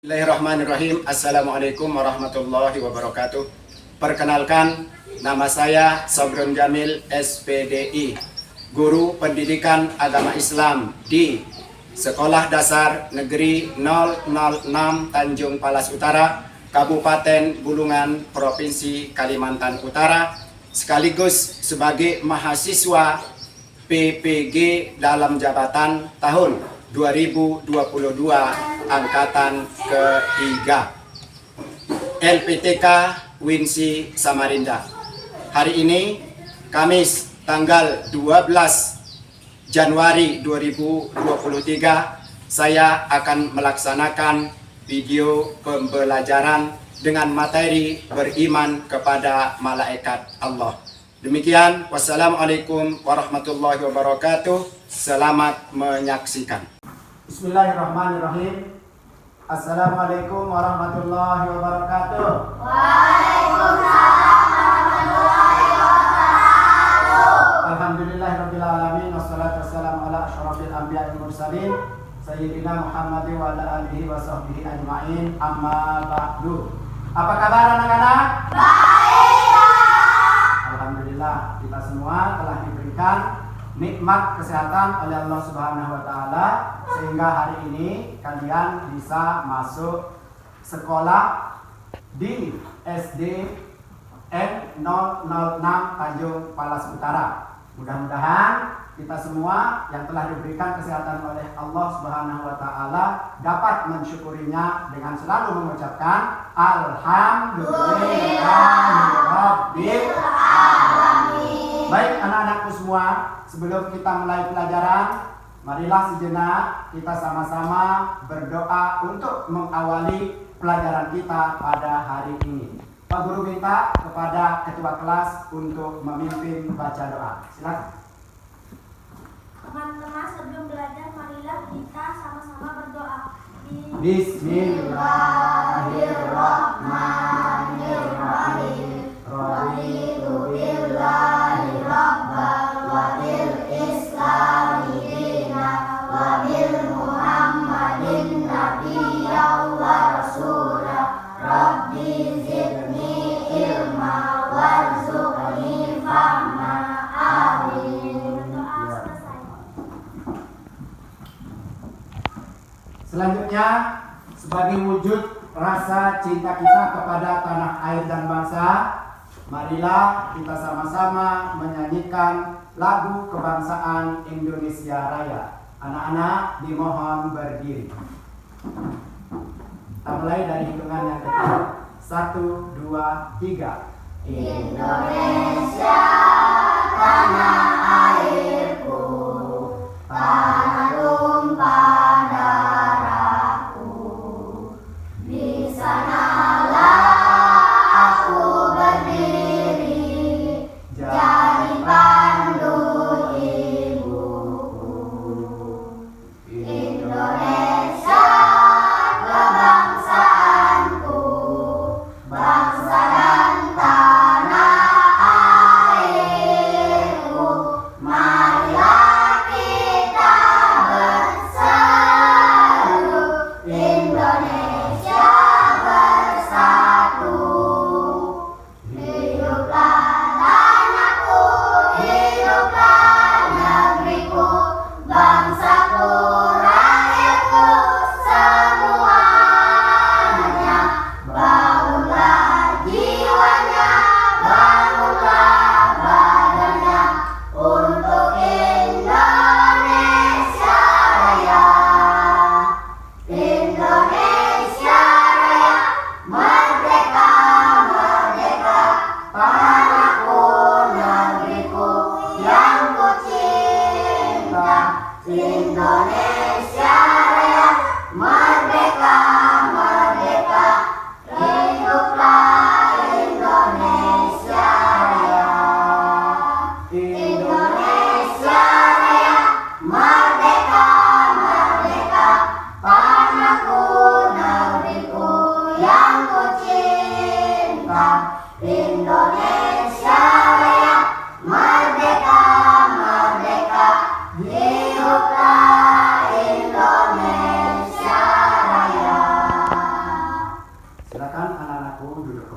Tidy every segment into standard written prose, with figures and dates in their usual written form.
Bismillahirrahmanirrahim. Assalamualaikum warahmatullahi wabarakatuh. Perkenalkan, nama saya Sobrun Jamil, SPDI, Guru Pendidikan Agama Islam di Sekolah Dasar Negeri 006 Tanjung Palas Utara, Kabupaten Bulungan, Provinsi Kalimantan Utara, sekaligus sebagai mahasiswa PPG dalam jabatan tahun 2022 angkatan ketiga LPTK Winsi Samarinda. Hari ini Kamis tanggal 12 Januari 2023 saya akan melaksanakan video pembelajaran dengan materi beriman kepada malaikat Allah. Demikian, wassalamualaikum warahmatullahi wabarakatuh. Selamat menyaksikan. Bismillahirrahmanirrahim. Assalamualaikum warahmatullahi wabarakatuh. Waalaikumsalam warahmatullahi wabarakatuh. Alhamdulillahirabbil alamin wassalatu wassalamu ala asyrafil anbiya'i wal mursalin sayyidina Muhammadin wa ala alihi wa sahbihi ajmain. Amma ba'du. Apa kabar anak-anak? Baik. Alhamdulillah, kita semua telah diberikan nikmat kesehatan oleh Allah Subhanahu wa taala sehingga hari ini kalian bisa masuk sekolah di SD N006 Tanjung Palas Utara. Mudah-mudahan kita semua yang telah diberikan kesehatan oleh Allah Subhanahu wa taala dapat mensyukurinya dengan selalu mengucapkan alhamdulillahirabbil alamin. Baik anak-anakku semua, sebelum kita mulai pelajaran, marilah sejenak kita sama-sama berdoa untuk mengawali pelajaran kita pada hari ini. Pak Guru minta kepada ketua kelas untuk memimpin baca doa. Silakan. Teman-teman, sebelum belajar marilah kita sama-sama berdoa. Bismillahirrahmanirrahim. Raditu billahi rabban wa bil islami dina wa bil muhammadin nabiyyan wa rasula. Rabbi zidni ilma warzuqni fahma. Amin. Doa selesai. Selanjutnya, sebagai wujud rasa cinta kita kepada tanah air dan bangsa, marilah kita sama-sama menyanyikan lagu kebangsaan Indonesia Raya. Anak-anak dimohon berdiri. Kita mulai dari hitungan yang ketiga. 1, 2, 3. Indonesia tanah airku, tanah tumpah darahku. Di sanalah aku berdiri, jadi pandu ibuku. Indonesia kebangsaanku, bangsa dan tanah airku. Marilah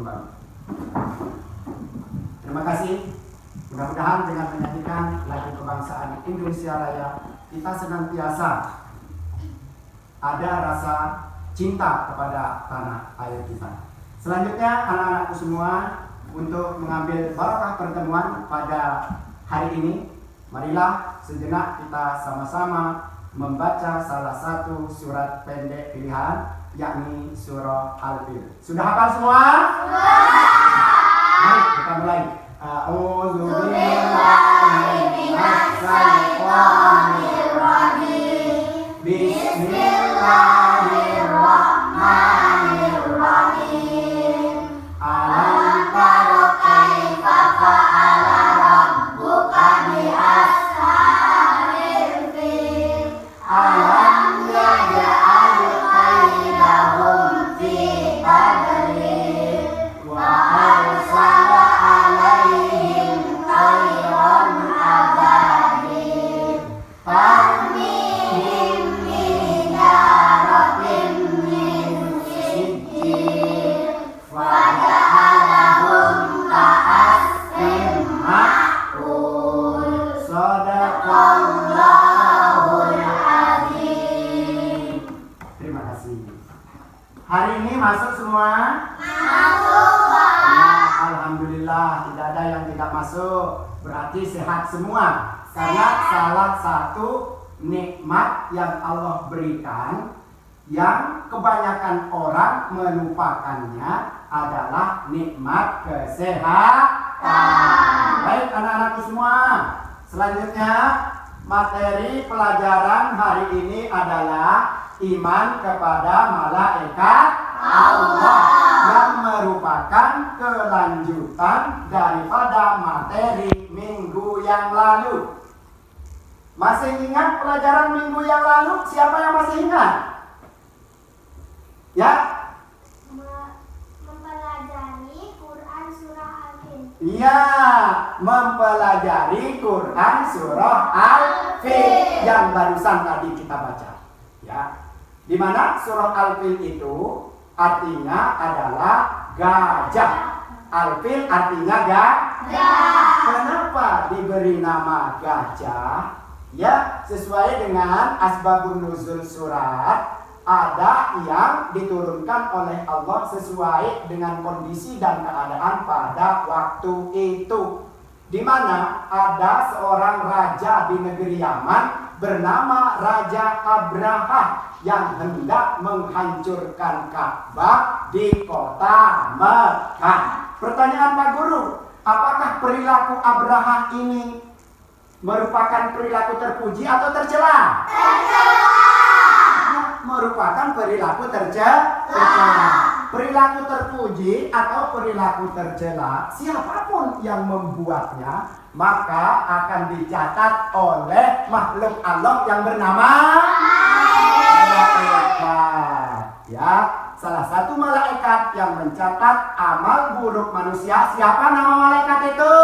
kembali. Terima kasih. Mudah-mudahan dengan menyanyikan lagu kebangsaan Indonesia Raya, kita senantiasa ada rasa cinta kepada tanah air kita. Selanjutnya anak-anakku semua, untuk mengambil barakah pertemuan pada hari ini, marilah sejenak kita sama-sama membaca salah satu surat pendek pilihan, yakni surah Al-Fil. Sudah hafal semua? Mari kita mulai. A'udzu billahi minasy syaithanir rajim. Bismillahirrahmanirrahim. Alam tara kaifa fa'ala rabbuka bi ashabil fil. Alam yaj'al kaidahum fi tadlil wa arsala alaihim tayran ababil tarmihim bijaratin min sijil faja'alahum ka'asfin ma'kul. Sadaqallahul azim. Terima kasih. Hari ini masuk semua? Masuk, Pak. Alhamdulillah, tidak ada yang tidak masuk. Berarti sehat semua. Karena salah satu nikmat yang Allah berikan yang kebanyakan orang melupakannya adalah nikmat kesehatan. Baik anak-anakku semua, selanjutnya materi pelajaran hari ini adalah iman kepada malaikat Allah, yang merupakan kelanjutan daripada materi minggu yang lalu. Masih ingat pelajaran minggu yang lalu? Siapa yang masih ingat? Ya? Mempelajari Quran surah Al-Fil. Iya, mempelajari Quran surah Al-Fil yang barusan tadi kita baca. Ya. Di mana surah Al-Fil itu artinya adalah gajah. Al-Fil artinya gajah. Kenapa diberi nama gajah? Ya, sesuai dengan asbabun nuzul surat, ada yang diturunkan oleh Allah sesuai dengan kondisi dan keadaan pada waktu itu. Di mana ada seorang raja di negeri Yaman bernama Raja Abraha yang hendak menghancurkan Ka'bah di kota Mekah. Pertanyaan Pak Guru, apakah perilaku Abraha ini merupakan perilaku terpuji atau tercela? Merupakan perilaku tercela. Perilaku terpuji atau perilaku tercela, siapapun yang membuatnya maka akan dicatat oleh makhluk Allah yang bernama malaikat. Ya, salah satu malaikat yang mencatat amal buruk manusia, siapa nama malaikat itu?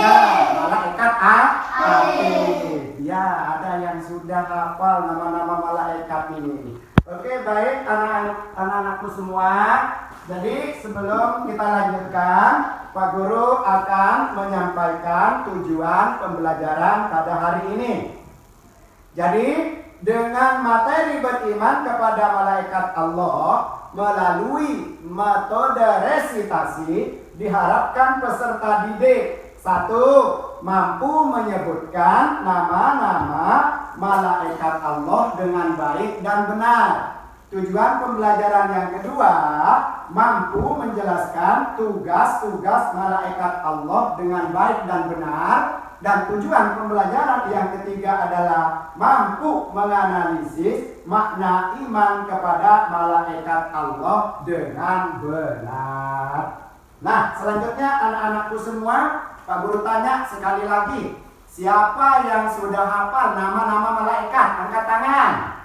Ya, malaikat Atid. Ya, ada yang sudah hafal nama-nama malaikat ini. Oke, baik anak-anakku semua. Jadi sebelum kita lanjutkan, Pak Guru akan menyampaikan tujuan pembelajaran pada hari ini. Jadi dengan materi beriman kepada malaikat Allah melalui metode resitasi, diharapkan peserta didik: 1. Mampu menyebutkan nama-nama malaikat Allah dengan baik dan benar. Tujuan pembelajaran yang kedua, mampu menjelaskan tugas-tugas malaikat Allah dengan baik dan benar. Dan tujuan pembelajaran yang ketiga adalah mampu menganalisis makna iman kepada malaikat Allah dengan benar. Nah, selanjutnya anak-anakku semua, Pak Guru tanya sekali lagi, siapa yang sudah hafal nama-nama malaikat? Angkat tangan.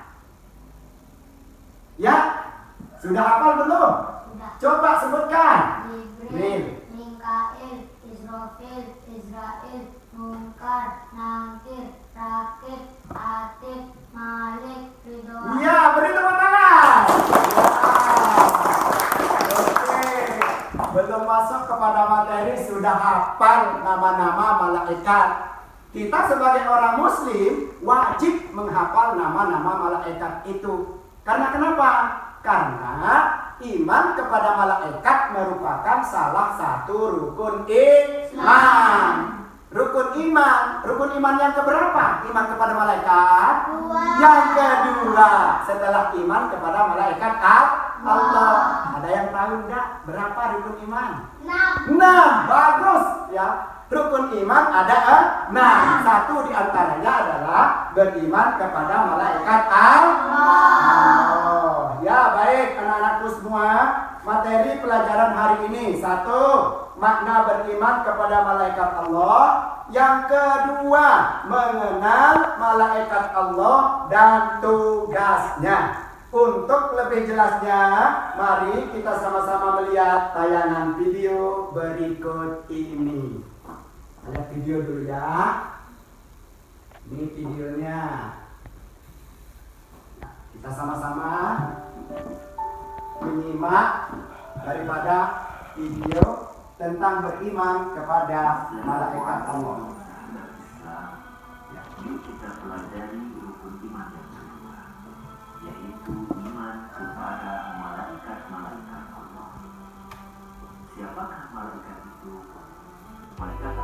Ya, sudah hafal belum? Sudah. Coba sebutkan. Jibril, Mikail, Israfil, Israil, Munkar, Nakir, Rakib, Atid, Malik, Ridwan. Ya, beri tepuk tangan. Oke. kepada materi sudah hafal nama-nama malaikat. Kita sebagai orang muslim wajib menghafal nama-nama malaikat itu. Karena kenapa? Karena iman kepada malaikat merupakan salah satu rukun iman. Rukun iman yang keberapa? Iman kepada malaikat? Yang kedua, setelah iman kepada malaikat Allah. Ada yang tahu enggak berapa rukun iman? 6. Bagus ya. Rukun iman ada 6. Satu di antaranya adalah beriman kepada malaikat Allah. Ya, baik anak-anakku semua, materi pelajaran hari ini. 1. Makna beriman kepada malaikat Allah. Yang kedua, mengenal malaikat Allah dan tugasnya. Untuk lebih jelasnya, mari kita sama-sama melihat tayangan video berikut ini. Lihat video dulu ya. Ini videonya. Nah, kita sama-sama menyimak daripada video tentang beriman kepada malaikat Allah. Yuk kita pelajari rukun iman yang kedua, yaitu iman kepada malaikat-malaikat Allah. Siapakah malaikat itu? Malaikat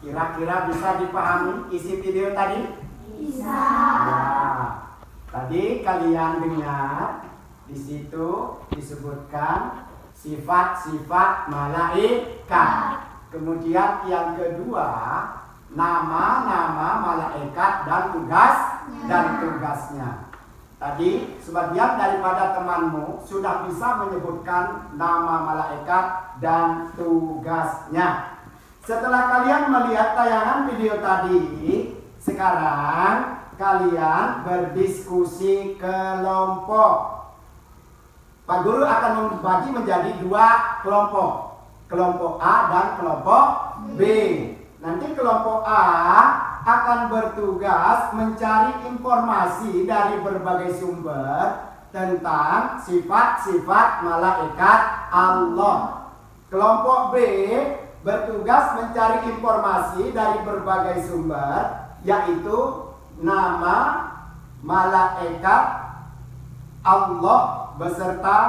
Kira-kira bisa dipahami isi video tadi? Bisa. Ya. Tadi kalian dengar di situ disebutkan sifat-sifat malaikat. Kemudian yang kedua, nama-nama malaikat dan tugasnya. Tadi sebagian daripada temanmu sudah bisa menyebutkan nama malaikat dan tugasnya. Setelah kalian melihat tayangan video tadi, sekarang kalian berdiskusi kelompok. Pak Guru akan membagi menjadi 2 kelompok. Kelompok A dan kelompok B. Nanti kelompok A akan bertugas mencari informasi dari berbagai sumber tentang sifat-sifat malaikat Allah. Kelompok B bertugas mencari informasi dari berbagai sumber, yaitu nama malaikat Allah beserta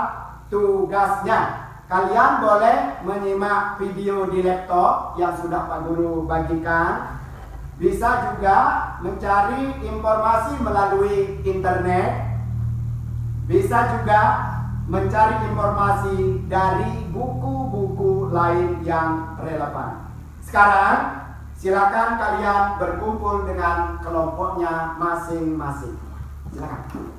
tugasnya. Kalian boleh menyimak video di laptop yang sudah Pak Guru bagikan. Bisa juga mencari informasi melalui internet. Bisa juga mencari informasi dari buku-buku lain yang relevan. Sekarang silakan kalian berkumpul dengan kelompoknya masing-masing. Silakan.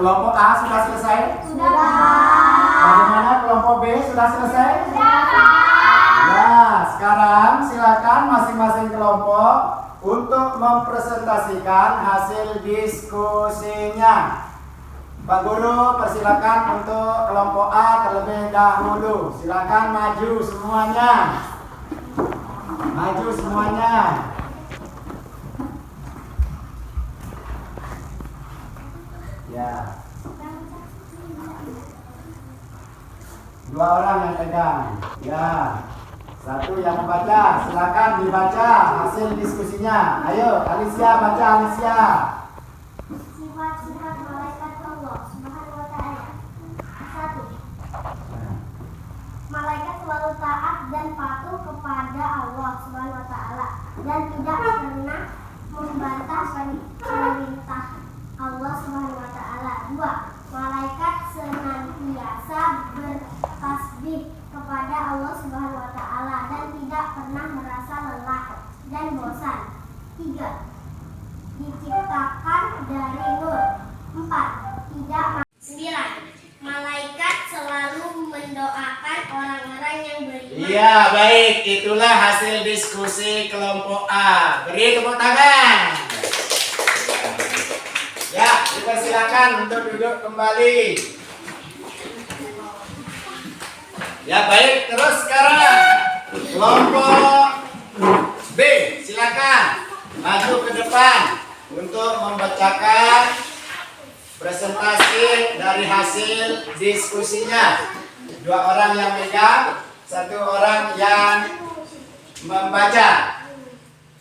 Kelompok A sudah selesai? Sudah. Bagaimana kelompok B sudah selesai? Nah, sekarang silakan masing-masing kelompok untuk mempresentasikan hasil diskusinya. Pak Guru persilakan untuk kelompok A terlebih dahulu. Silakan maju semuanya. Maju semuanya. Ya. 2 orang yang pegang. Ya. 1 yang membaca. Silakan dibaca hasil diskusinya. Ayo, Alicia baca, Alicia. Sifat-sifat malaikat Allah Subhanahu wa Ta'ala. 1. Malaikat selalu taat dan patuh kepada Allah Subhanahu wa Ta'ala dan tidak pernah membantah perintah Allah Subhanahu wa Ta'ala. 2. Malaikat senantiasa bertasbih kepada Allah Subhanahu wa Ta'ala dan tidak pernah merasa lelah dan bosan. 3. Diciptakan dari nur. 4. Tidak 9. Malaikat selalu mendoakan orang-orang yang beriman. Iya, baik. Itulah hasil diskusi kelompok A. Beri tepuk tangan. Ya, dipersilakan untuk duduk kembali. Ya, baik. Terus sekarang kelompok B, silakan maju ke depan untuk membacakan presentasi dari hasil diskusinya. 2 orang yang pegang, 1 orang yang membaca.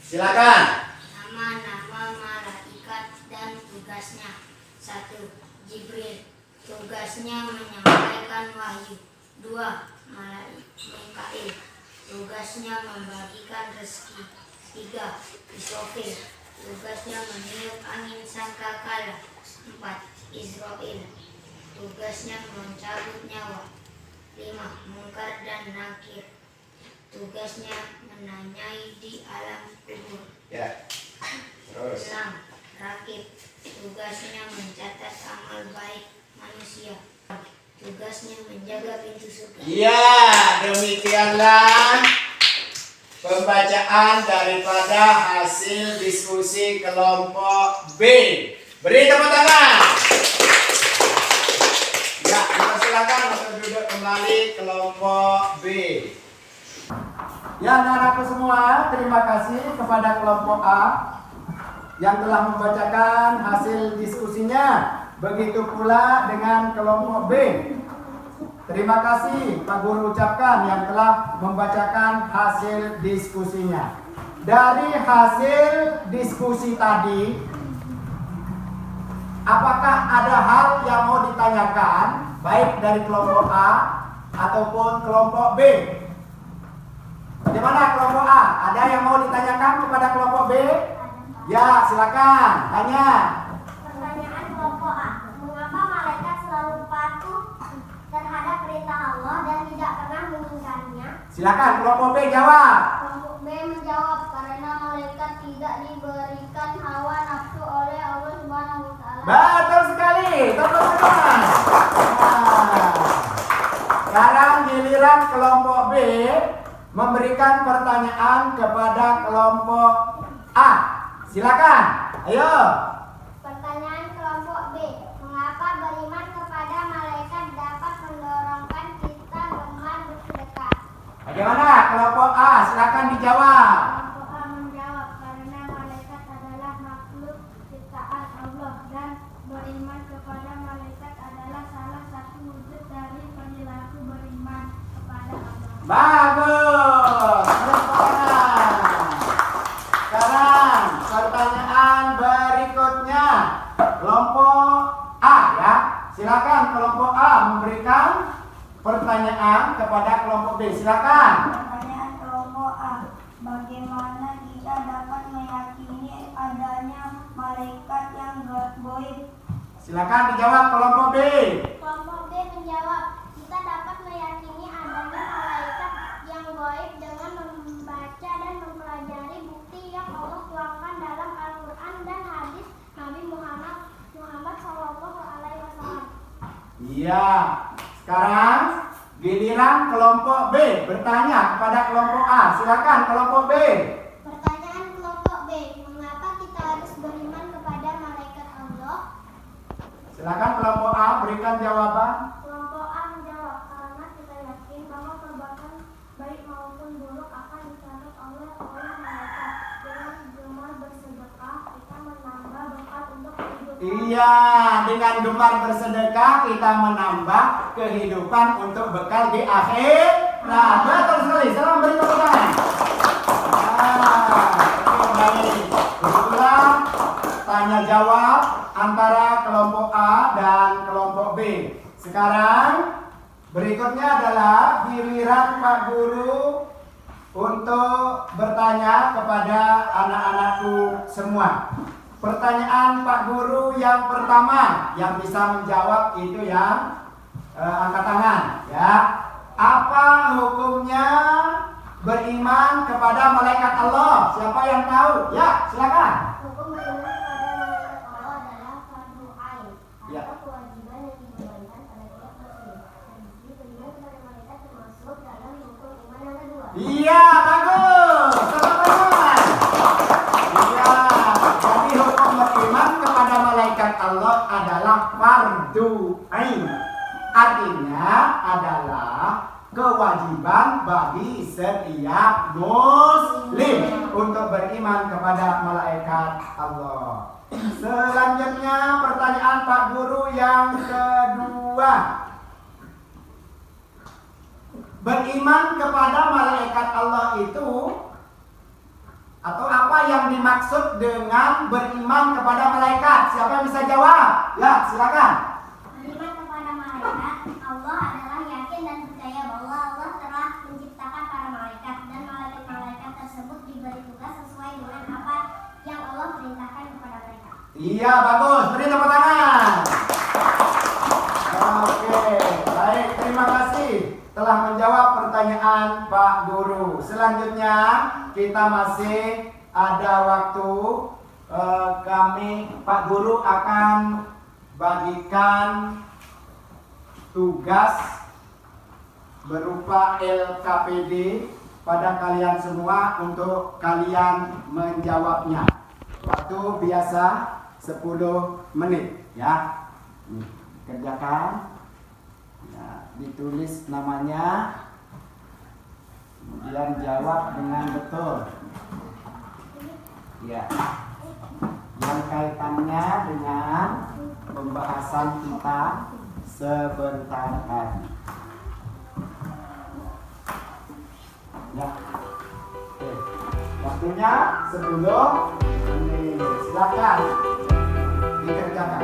Silakan. Nama-nama malaikat dan tugasnya. 1. Jibril, tugasnya menyampaikan wahyu. 2. Mikail, tugasnya membagikan rezeki. 3. Israfil, tugasnya meniup angin sangkakala. 4. Israel, tugasnya mencabut nyawa. 5. Munkar dan Nakir, tugasnya menanyai di alam kubur. Ya. Terus. 6. Rakib, tugasnya mencatat amal baik manusia. Tugasnya menjaga pintu surga. Ya, demikianlah pembacaan daripada hasil diskusi kelompok B. Beri tepuk tangan. Ya, silakan untuk duduk kembali kelompok B. Ya, anak-anakku semua, terima kasih kepada kelompok A yang telah membacakan hasil diskusinya. Begitu pula dengan kelompok B. Terima kasih Pak Guru ucapkan yang telah membacakan hasil diskusinya. Dari hasil diskusi tadi, apakah ada hal yang mau ditanyakan baik dari kelompok A ataupun kelompok B? Bagaimana kelompok A? Ada yang mau ditanyakan kepada kelompok B? Ya, silakan. Tanya. Pertanyaan kelompok A. Mengapa malaikat selalu patuh terhadap perintah Allah dan tidak pernah mengingkarinya? Silakan kelompok B jawab. Kelompok B menjawab karena malaikat tidak diberikan hawa nafsu oleh Allah Subhanahu wa Ta'ala. Betul sekali. Teman-teman. Nah, sekarang giliran kelompok B memberikan pertanyaan kepada kelompok A. Silakan. Ayo. Pertanyaan kelompok B. Mengapa beriman kepada malaikat dapat mendorongkan kita gemar bersedekah? Bagaimana kelompok A? Silakan dijawab. Kelompok A menjawab karena malaikat adalah makhluk ciptaan Allah dan beriman kepada malaikat adalah salah satu wujud dari perilaku beriman kepada Allah. Bagus. Tepuk tangan. Sekarang pertanyaan berikutnya kelompok A ya. Silakan kelompok A memberikan pertanyaan kepada kelompok B. Silakan. Pertanyaan kelompok A. Bagaimana kita dapat meyakini adanya malaikat yang gaib? Silakan dijawab kelompok B. Kelompok B menjawab, kita dapat meyakini adanya malaikat yang gaib dengan membaca dan mempelajari bukti yang Allah tuangkan dalam Al-Quran dan hadis Nabi Muhammad SAW. Iya. Sekarang giliran kelompok B bertanya kepada kelompok A. Silakan kelompok B. Pertanyaan kelompok B, mengapa kita harus beriman kepada malaikat Allah? Silakan kelompok A berikan jawaban. Kelompok A menjawab, karena kita yakin bahwa perbuatan baik maupun buruk akan dicatat oleh malaikat. Dengan gemar bersedekah, kita menambah berkat untuk kehidupan. Iya, dengan gemar bersedekah kita menambah kehidupan untuk bekal di akhir. Nah, betul sekali. Selamat beri tepuk tangan. Oke, baik. Kebetulan tanya jawab antara kelompok A dan kelompok B. Sekarang berikutnya adalah giliran Pak Guru untuk bertanya kepada anak-anakku semua. Pertanyaan Pak Guru yang pertama yang bisa menjawab itu yang angkat tangan, ya. Apa hukumnya beriman kepada malaikat Allah? Siapa yang tahu? Ya, silakan. Hukum beriman kepada malaikat Allah adalah fardu ain, Ya. atau kewajiban yang dibebankan pada tiap muslim. Dan di sini beriman kepada malaikat termasuk dalam rukun iman yang kedua. Iya, bagus. Selamat tangan. Iya, jadi hukum beriman kepada malaikat Allah adalah fardu ain. Artinya adalah kewajiban bagi setiap muslim untuk beriman kepada malaikat Allah. Selanjutnya pertanyaan Pak Guru yang kedua. Beriman kepada malaikat Allah itu, atau apa yang dimaksud dengan beriman kepada malaikat? Siapa yang bisa jawab? Ya, silakan. Beriman kepada malaikat Allah adalah yakin dan percaya bahwa Allah telah menciptakan para malaikat dan malaikat-malaikat tersebut diberi tugas sesuai dengan apa yang Allah perintahkan kepada mereka. Iya, bagus. Beri tepuk tangan. Oke, baik. Terima kasih telah menjawab pertanyaan Pak Guru. Selanjutnya kita masih ada waktu. Pak Guru akan bagikan tugas berupa LKPD pada kalian semua untuk kalian menjawabnya. Waktu biasa 10 menit, ya. Kerjakan. Ya, ditulis namanya, kemudian jawab dengan betul. Ya. Yang kaitannya dengan pembahasan kita sebentar tadi. Ya. Oke. Waktunya 10 menit. Silakan dikerjakan.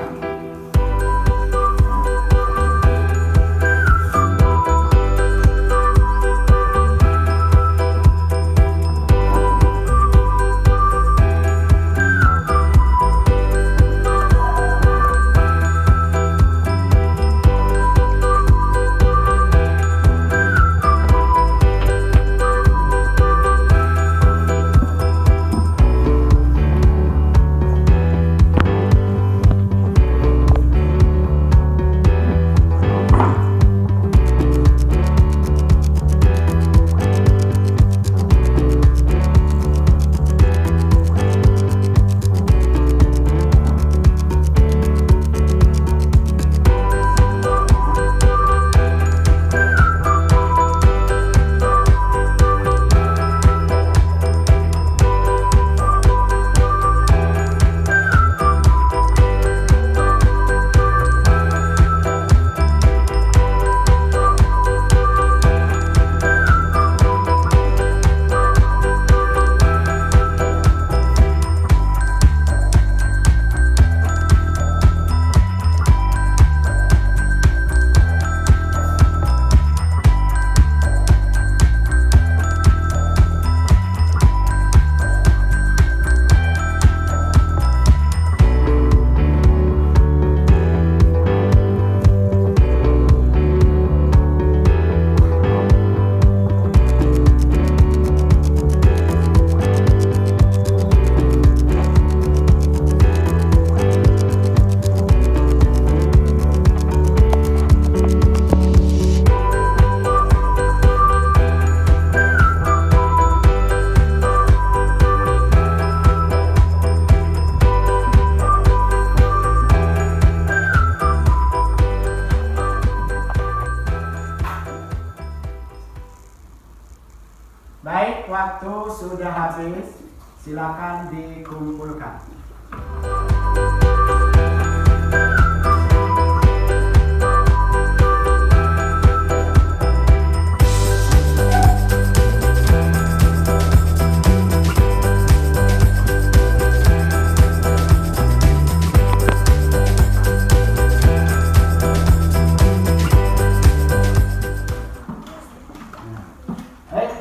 sudah habis, silakan dikumpulkan.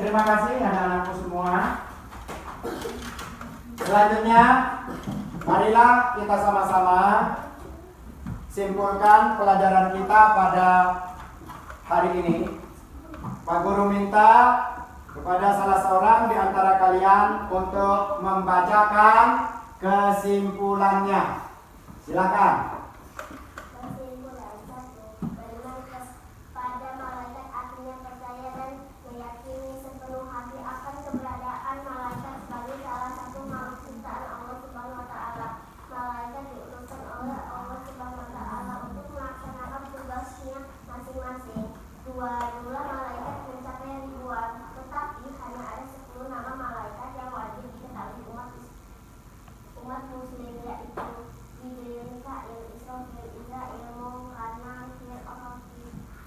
Terima kasih anak-anakku semua. Selanjutnya, marilah kita sama-sama simpulkan pelajaran kita pada hari ini. Pak Guru minta kepada salah seorang di antara kalian untuk membacakan kesimpulannya. Silakan. Kesimpulan 1. Beriman kepada malaikat artinya percaya dan meyakini sepenuh hati akan keberadaan malaikat sebagai salah satu makhluk ciptaan Allah Subhanahu wa taala. Malaikat diutuskan oleh Allah Subhanahu wa taala untuk melaksanakan tugasnya masing-masing. 2. Jumlah malaikat mencapai ribuan, tetapi hanya ada 10 nama malaikat yang wajib diketahui umat muslim, yaitu Jibril, Mikail, Israfil, Israil, Munkar, Nakir,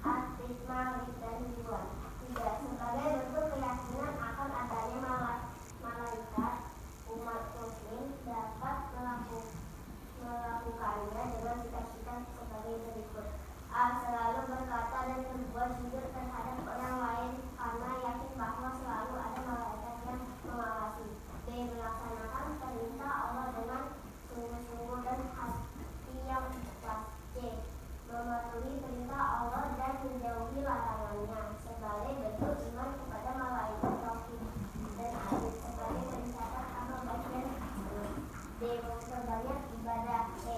Atif, Malik, dan Ridwan. 3. Sebagai bentuk keyakinan akan adanya malaikat, umat muslim dapat melakukannya dengan sikap-sikap sebagai berikut. A. Selalu berkata dan berbuat jujur terhadap orang lain karena yakin bahwa selalu ada malaikat yang mengawasi. B. Melaksanakan perintah Allah dengan sungguh-sungguh dan hati yang ikhlas. C. Mematuhi perintah Allah dan menjauhi larangannya sebagai bentuk iman kepada malaikat tauhid dan adil sebagai pencatat amal baik dan hasanah. D. Memperbanyak ibadah. E.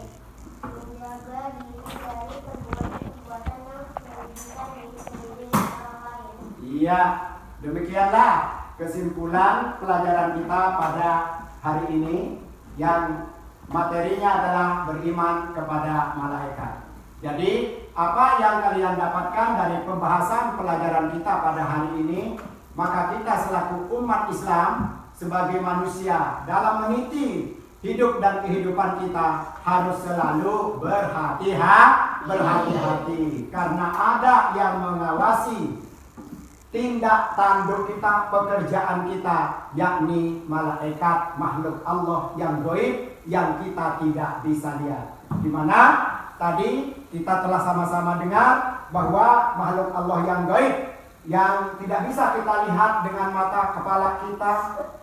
Menjaga diri dari perbuatan yang merugikan diri sendiri dan orang lain. Iya, demikianlah kesimpulan pelajaran kita pada hari ini yang materinya adalah beriman kepada malaikat. Jadi, apa yang kalian dapatkan dari pembahasan pelajaran kita pada hari ini, maka kita selaku umat Islam sebagai manusia dalam meniti hidup dan kehidupan kita harus selalu berhati-hati karena ada yang mengawasi tindak tanduk kita, pekerjaan kita, yakni malaikat makhluk Allah yang gaib yang kita tidak bisa lihat. Di mana tadi kita telah sama-sama dengar bahwa makhluk Allah yang gaib yang tidak bisa kita lihat dengan mata kepala kita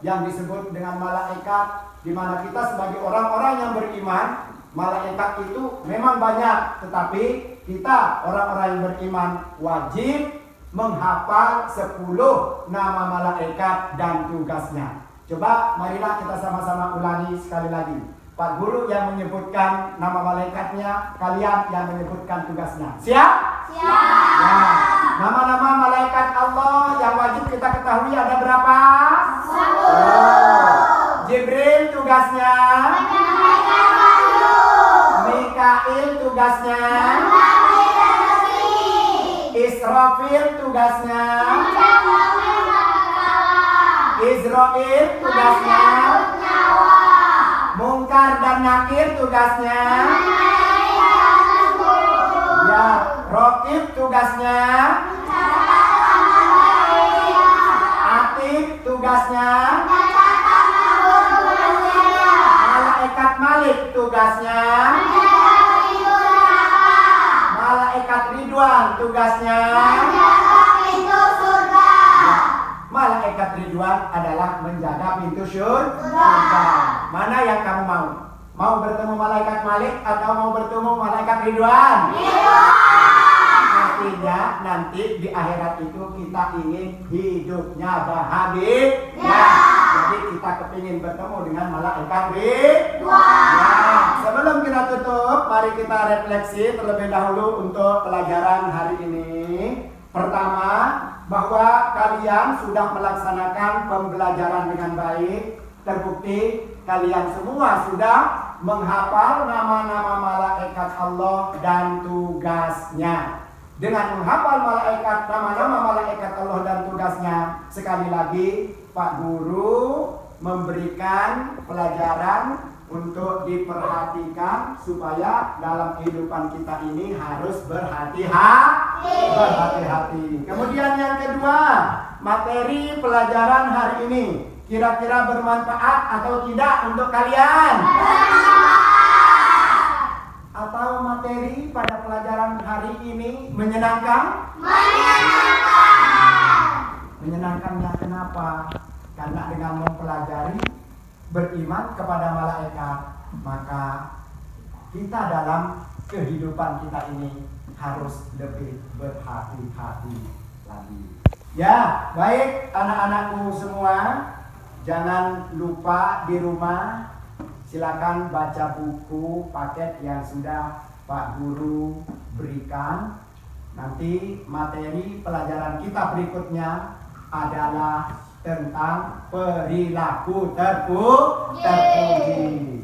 yang disebut dengan malaikat, di mana kita sebagai orang-orang yang beriman, malaikat itu memang banyak, tetapi kita orang-orang yang beriman wajib menghafal 10 nama malaikat dan tugasnya. Coba marilah kita sama-sama ulangi sekali lagi. Pak Guru yang menyebutkan nama malaikatnya, kalian yang menyebutkan tugasnya. Siap? Siap. Nah, nama-nama malaikat Allah yang wajib kita ketahui ada berapa? 10. Jibril tugasnya, Mikail tugasnya, Israfil tugasnya, Israel tugasnya, Munkar dan Nakir tugasnya, ya, Rokib tugasnya, Atif tugasnya, Malaikat Malik tugasnya, Malaikat Ridwan tugasnya. Malaikat Ridwan adalah menjaga pintu surga. Mana yang kamu mau? Mau bertemu malaikat Malik atau mau bertemu malaikat Ridwan? Artinya nanti di akhirat itu kita ingin hidupnya bahagia. Jadi kita kepingin bertemu dengan malaikat Ridwan. Nah, sebelum kita tutup, mari kita refleksi terlebih dahulu untuk pelajaran hari ini. Pertama, bahwa kalian sudah melaksanakan pembelajaran dengan baik. Terbukti kalian semua sudah menghafal nama-nama malaikat Allah dan tugasnya. Dengan menghafal nama-nama malaikat Allah dan tugasnya, sekali lagi Pak Guru memberikan pelajaran untuk diperhatikan supaya dalam kehidupan kita ini harus berhati-hati. Kemudian yang kedua, materi pelajaran hari ini kira-kira bermanfaat atau tidak untuk kalian? Atau materi pada pelajaran hari ini menyenangkan? Menyenangkannya kenapa? Karena dengan mempelajari beriman kepada malaikat, maka kita dalam kehidupan kita ini harus lebih berhati-hati lagi. Ya, baik anak-anakku semua, jangan lupa di rumah silakan baca buku paket yang sudah Pak Guru berikan. Nanti materi pelajaran kita berikutnya adalah tentang perilaku terpuji.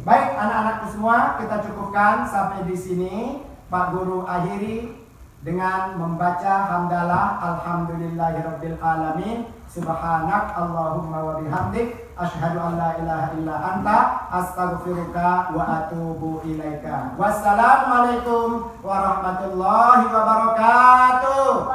Baik anak-anakku semua, kita cukupkan sampai di sini. Pak Guru akhiri dengan membaca hamdalah alhamdulillahirabbil alamin, subhanak Allahumma wa bihamdik, asyhadu an la ilaha illa anta, astaghfiruka wa atubu ilaika. Wassalamualaikum warahmatullahi wabarakatuh.